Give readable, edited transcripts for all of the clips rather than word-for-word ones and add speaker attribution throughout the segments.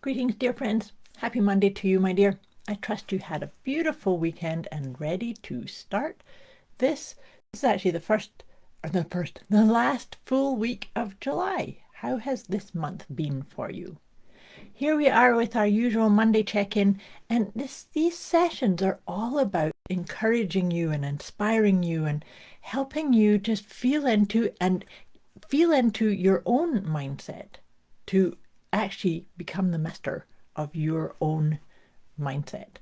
Speaker 1: Greetings, dear friends. Happy Monday to you, my dear. I trust you had a beautiful weekend and ready to start. This is actually the last full week of July. How has this month been for you? Here we are with our usual Monday check-in, and these sessions are all about encouraging you and inspiring you and helping you just feel into your own mindset to actually become the master of your own mindset.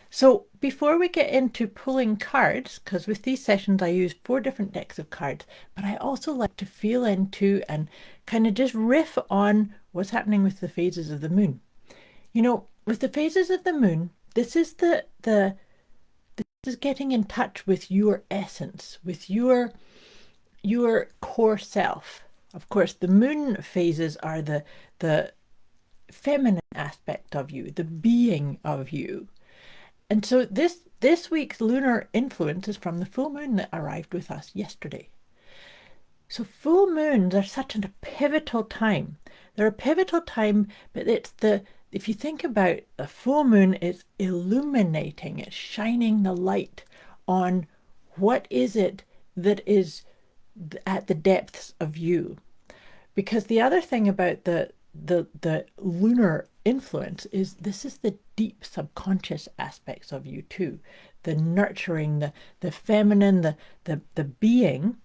Speaker 1: So before we get into pulling cards, because with these sessions I use 4 different decks of cards, but I also like to feel into and kind of just riff on what's happening with the phases of the moon. You know, with the phases of the moon, this is this is getting in touch with your essence, with your core self. Of course, the moon phases are the feminine aspect of you, the being of you. And so this week's lunar influence is from the full moon that arrived with us yesterday. So full moons are such a pivotal time. They're a pivotal time, but if you think about a full moon, it's illuminating, it's shining the light on what is it that is at the depths of you. Because the other thing about the lunar influence is this is the deep subconscious aspects of you too, the nurturing, the feminine, the being.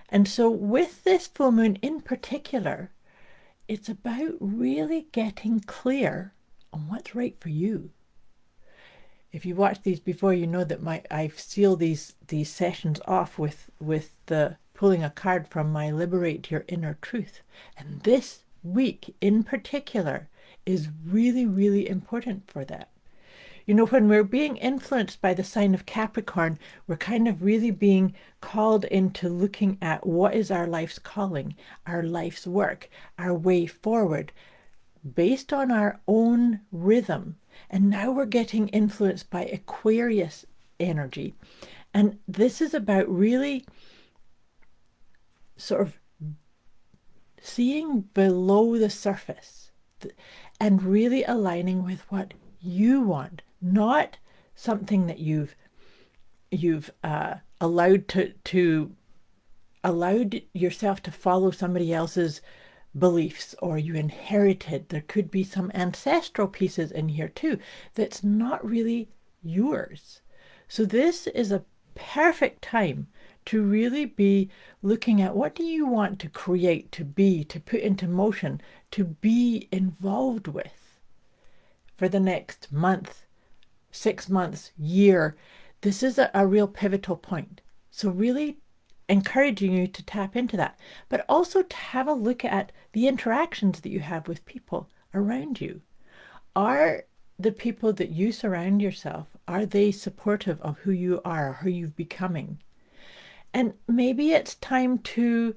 Speaker 1: And so with this full moon in particular, it's about really getting clear on what's right for you. If you watched these before, you know that I've sealed these sessions off with the pulling a card from my Liberate Your Inner Truth. And this week in particular is really, really important for that. You know, when we're being influenced by the sign of Capricorn, we're kind of really being called into looking at what is our life's calling, our life's work, our way forward, based on our own rhythm. And now we're getting influenced by Aquarius energy. And this is about really sort of seeing below the surface and really aligning with what you want, not something that you've allowed yourself to follow somebody else's beliefs, or you inherited. There could be some ancestral pieces in here too that's not really yours. So this is a perfect time to really be looking at what do you want to create, to be, to put into motion, to be involved with for the next month, 6 months, year. This is a real pivotal point. So really encouraging you to tap into that, but also to have a look at the interactions that you have with people around you. Are the people that you surround yourself, are they supportive of who you are, who you're becoming? And maybe it's time to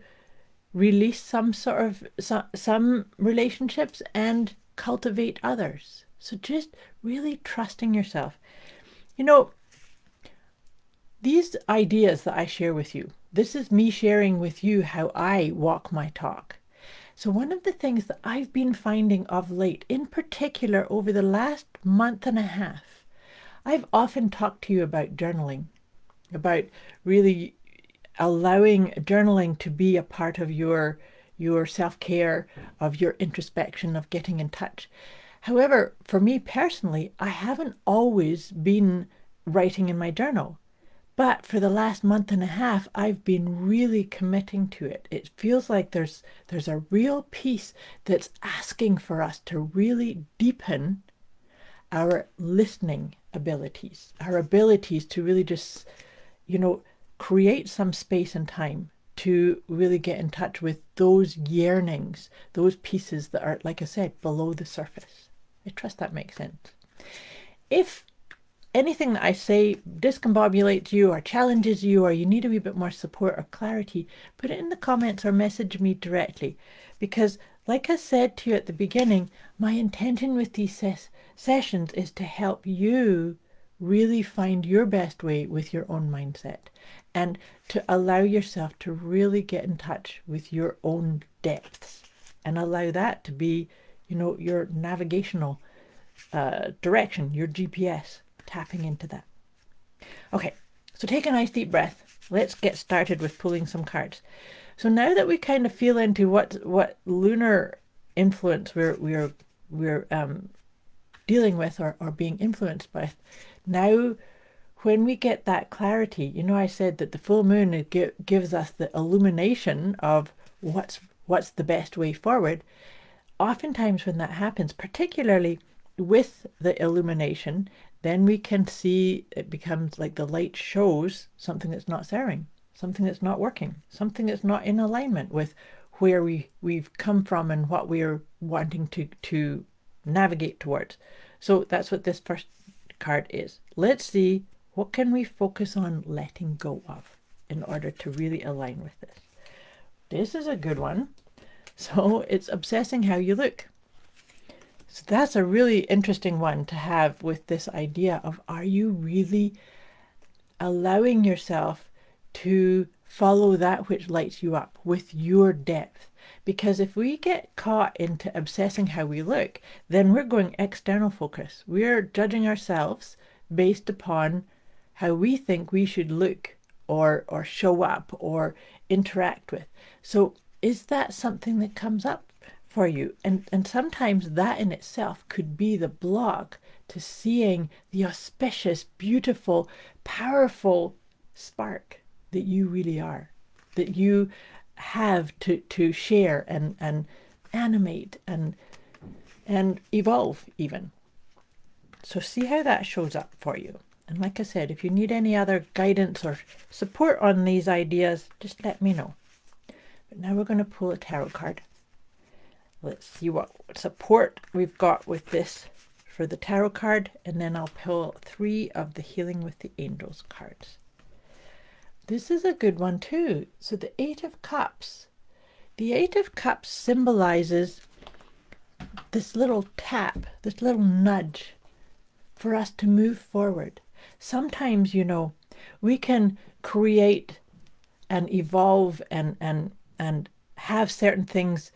Speaker 1: release some relationships and cultivate others. So just really trusting yourself. You know, these ideas that I share with you, this is me sharing with you how I walk my talk. So one of the things that I've been finding of late, in particular over the last month and a half, I've often talked to you about journaling, about really allowing journaling to be a part of your self-care, of your introspection, of getting in touch. However, for me personally, I haven't always been writing in my journal. But for the last month and a half, I've been really committing to it. It feels like there's a real piece that's asking for us to really deepen our listening abilities, our abilities to really just, create some space and time to really get in touch with those yearnings, those pieces that are, like I said, below the surface. I trust that makes sense. If anything that I say discombobulates you or challenges you, or you need a wee bit more support or clarity, put it in the comments or message me directly. Because like I said to you at the beginning, my intention with these sessions is to help you really find your best way with your own mindset, and to allow yourself to really get in touch with your own depths and allow that to be, your navigational direction, your GPS, tapping into that. Okay, so take a nice deep breath. Let's get started with pulling some cards. So now that we kind of feel into what lunar influence we're dealing with or being influenced by, now when we get that clarity, I said that the full moon gives us the illumination of what's the best way forward. Oftentimes when that happens, particularly with the illumination, then we can see it becomes like the light shows something that's not serving, something that's not working, something that's not in alignment with where we've come from and what we're wanting to navigate towards. So that's what this first card is. Let's see, what can we focus on letting go of in order to really align with this? This is a good one. So it's obsessing how you look. So that's a really interesting one to have with this idea of, are you really allowing yourself to follow that which lights you up with your depth? Because if we get caught into obsessing how we look, then we're going external focus. We're judging ourselves based upon how we think we should look or show up or interact with. So is that something that comes up for you? And sometimes that in itself could be the block to seeing the auspicious, beautiful, powerful spark that you really are, that you have to share and animate and evolve even. So see how that shows up for you. And like I said, if you need any other guidance or support on these ideas, just let me know. But now we're going to pull a tarot card. Let's see what support we've got with this for the tarot card, and then I'll pull 3 of the Healing with the Angels cards. This is a good one too. So the 8 of Cups. The 8 of Cups symbolizes this little tap, this little nudge for us to move forward. Sometimes, we can create and evolve and have certain things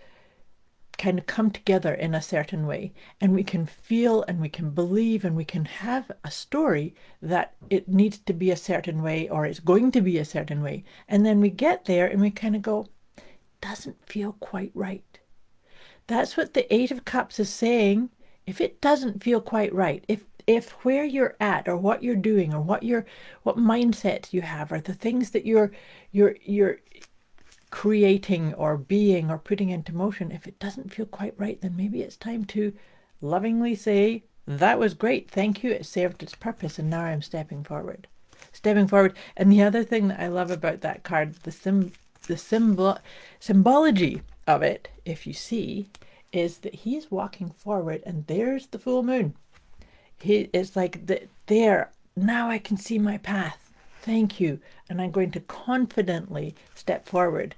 Speaker 1: kind of come together in a certain way, and we can feel and we can believe and we can have a story that it needs to be a certain way or it's going to be a certain way, and then we get there and we kind of go, doesn't feel quite right. That's what the 8 of Cups is saying. If it doesn't feel quite right, if where you're at or what you're doing or what mindsets you have or the things that you're creating or being or putting into motion, if it doesn't feel quite right, then maybe it's time to lovingly say, that was great, thank you, it served its purpose, and now I'm stepping forward. And the other thing that I love about that card, the symbology of it, if you see, is that he's walking forward and there's the full moon. It's like there, now I can see my path. Thank you. And I'm going to confidently step forward,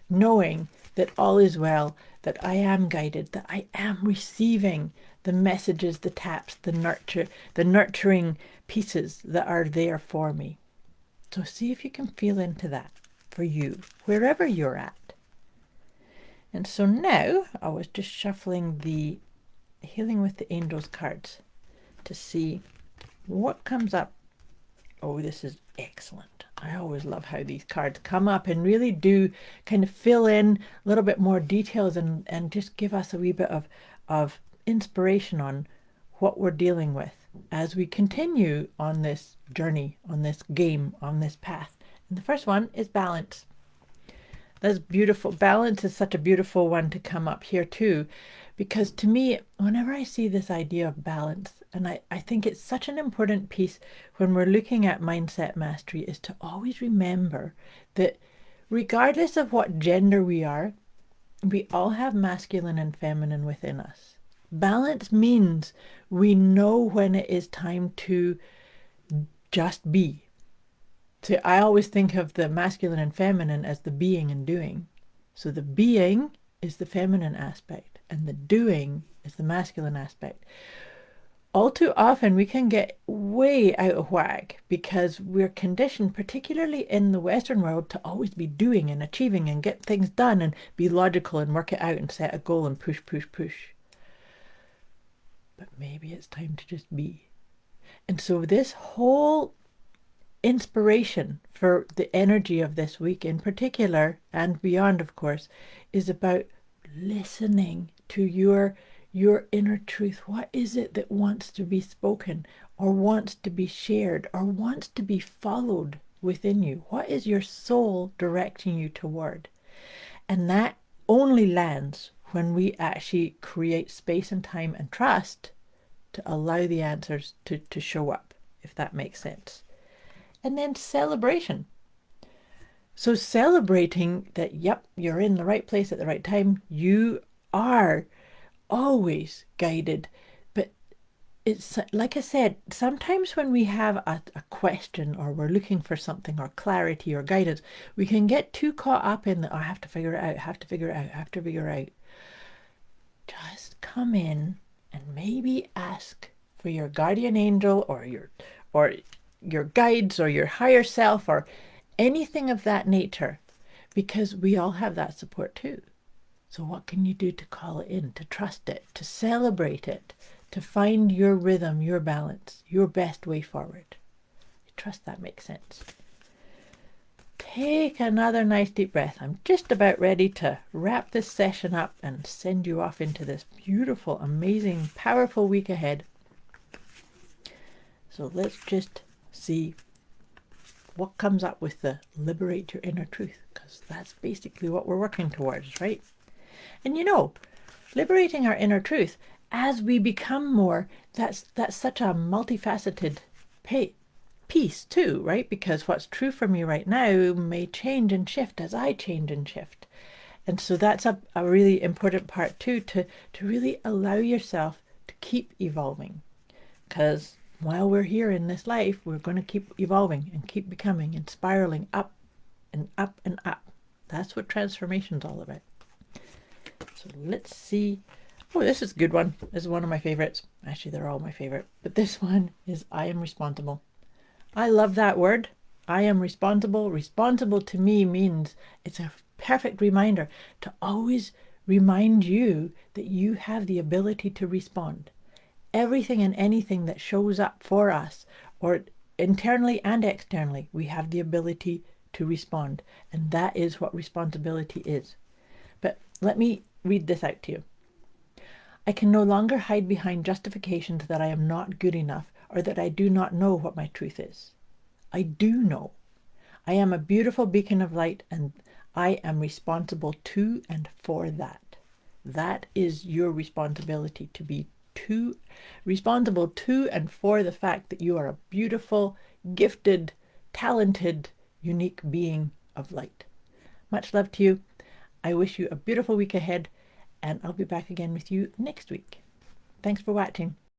Speaker 1: knowing that all is well, that I am guided, that I am receiving the messages, the taps, the nurturing pieces that are there for me. So see if you can feel into that for you, wherever you're at. And so now I was just shuffling the Healing with the Angels cards to see what comes up. Oh, this is excellent. I always love how these cards come up and really do kind of fill in a little bit more details and just give us a wee bit of inspiration on what we're dealing with as we continue on this journey, on this game, on this path. And the first one is balance. That's beautiful. Balance is such a beautiful one to come up here too, because to me, whenever I see this idea of balance, and I think it's such an important piece when we're looking at mindset mastery, is to always remember that regardless of what gender we are, we all have masculine and feminine within us. Balance means we know when it is time to just be. So I always think of the masculine and feminine as the being and doing. So the being is the feminine aspect and the doing is the masculine aspect. All too often we can get way out of whack because we're conditioned, particularly in the Western world, to always be doing and achieving and get things done and be logical and work it out and set a goal and push, push, push. maybe it's time to just be. And so this whole inspiration for the energy of this week in particular, and beyond, of course, is about listening to your inner truth. What is it that wants to be spoken, or wants to be shared, or wants to be followed within you? What is your soul directing you toward? And that only lands when we actually create space and time and trust to allow the answers to show up, if that makes sense. And then celebration. So celebrating that, yep, you're in the right place at the right time. You are always guided. But it's like I said, sometimes when we have a question, or we're looking for something, or clarity or guidance, we can get too caught up in the, oh, I have to figure it out, have to figure it out, have to figure it out. Just come in and maybe ask for your guardian angel, or your guides, or your higher self, or anything of that nature, because we all have that support too. So what can you do to call it in, to trust it, to celebrate it, to find your rhythm, your balance, your best way forward? I trust that makes sense. Take another nice deep breath. I'm just about ready to wrap this session up and send you off into this beautiful, amazing, powerful week ahead. So let's just see what comes up with the liberate your inner truth, because that's basically what we're working towards, right? And liberating our inner truth, as we become more, that's such a multifaceted piece too, right? Because what's true for me right now may change and shift as I change and shift. And so that's a really important part too, to really allow yourself to keep evolving. Because while we're here in this life, we're going to keep evolving and keep becoming and spiraling up and up and up. That's what transformation's all about. So let's see. Oh, this is a good one. This is one of my favorites. Actually, they're all my favorite. But this one is I am responsible. I love that word. I am responsible. Responsible to me means it's a perfect reminder to always remind you that you have the ability to respond. Everything and anything that shows up for us, or internally and externally, we have the ability to respond. And that is what responsibility is. But let me read this out to you. I can no longer hide behind justifications that I am not good enough, or that I do not know what my truth is. I do know. I am a beautiful beacon of light, and I am responsible to and for that. That is your responsibility, to be responsible to and for the fact that you are a beautiful, gifted, talented, unique being of light. Much love to you. I wish you a beautiful week ahead, and I'll be back again with you next week. Thanks for watching.